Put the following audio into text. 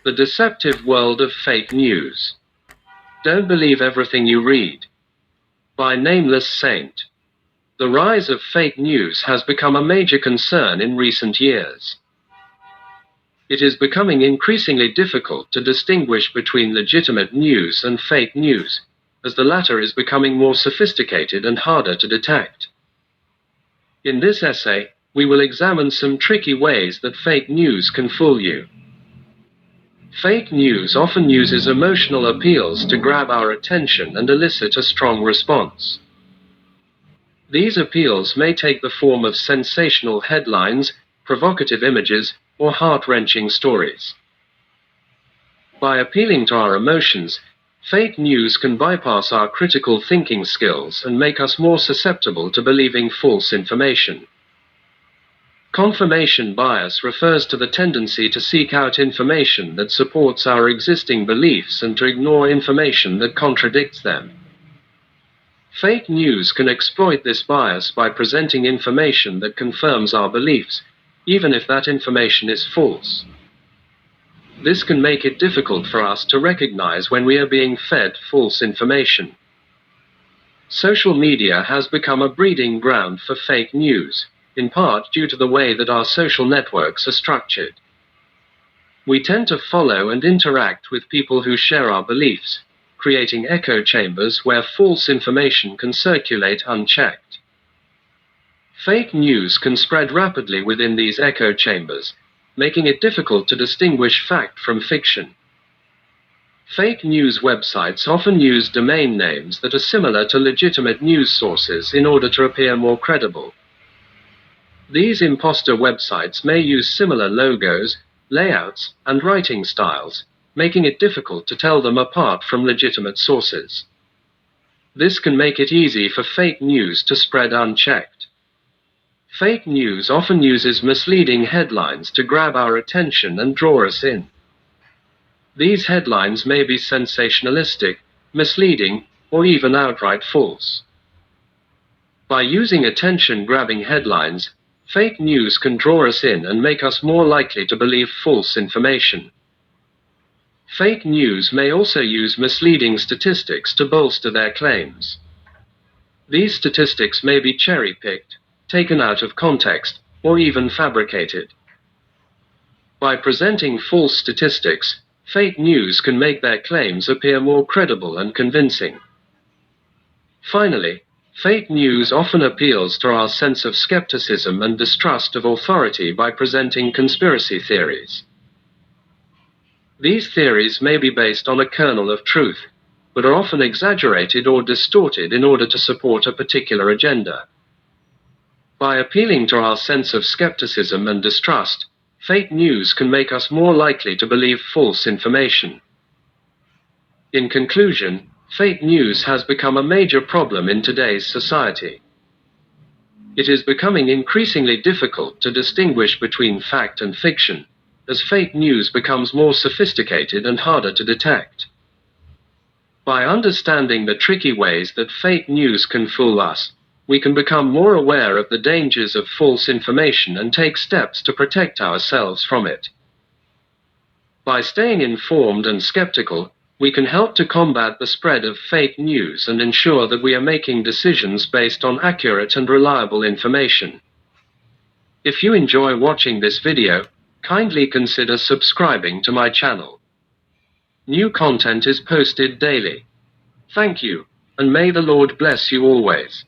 The deceptive world of fake news. Don't believe everything you read. By Nameless Saint. The rise of fake news has become a major concern in recent years. It is becoming increasingly difficult to distinguish between legitimate news and fake news, as the latter is becoming more sophisticated and harder to detect. In this essay, we will examine some tricky ways that fake news can fool you. Fake news often uses emotional appeals to grab our attention and elicit a strong response. These appeals may take the form of sensational headlines, provocative images, or heart-wrenching stories. By appealing to our emotions, fake news can bypass our critical thinking skills and make us more susceptible to believing false information. Confirmation bias refers to the tendency to seek out information that supports our existing beliefs and to ignore information that contradicts them. Fake news can exploit this bias by presenting information that confirms our beliefs, even if that information is false. This can make it difficult for us to recognize when we are being fed false information. Social media has become a breeding ground for fake news, in part due to the way that our social networks are structured. We tend to follow and interact with people who share our beliefs, creating echo chambers where false information can circulate unchecked. Fake news can spread rapidly within these echo chambers, making it difficult to distinguish fact from fiction. Fake news websites often use domain names that are similar to legitimate news sources in order to appear more credible. These imposter websites may use similar logos, layouts, and writing styles, making it difficult to tell them apart from legitimate sources. This can make it easy for fake news to spread unchecked. Fake news often uses misleading headlines to grab our attention and draw us in. These headlines may be sensationalistic, misleading, or even outright false. By using attention-grabbing headlines, fake news can draw us in and make us more likely to believe false information. Fake news may also use misleading statistics to bolster their claims. These statistics may be cherry-picked, taken out of context, or even fabricated. By presenting false statistics, fake news can make their claims appear more credible and convincing. Finally, fake news often appeals to our sense of skepticism and distrust of authority by presenting conspiracy theories. These theories may be based on a kernel of truth, but are often exaggerated or distorted in order to support a particular agenda. By appealing to our sense of skepticism and distrust, fake news can make us more likely to believe false information. In conclusion, fake news has become a major problem in today's society. It is becoming increasingly difficult to distinguish between fact and fiction, as fake news becomes more sophisticated and harder to detect. By understanding the tricky ways that fake news can fool us, we can become more aware of the dangers of false information and take steps to protect ourselves from it. By staying informed and skeptical, we can help to combat the spread of fake news and ensure that we are making decisions based on accurate and reliable information. If you enjoy watching this video, kindly consider subscribing to my channel. New content is posted daily. Thank you, and may the Lord bless you always.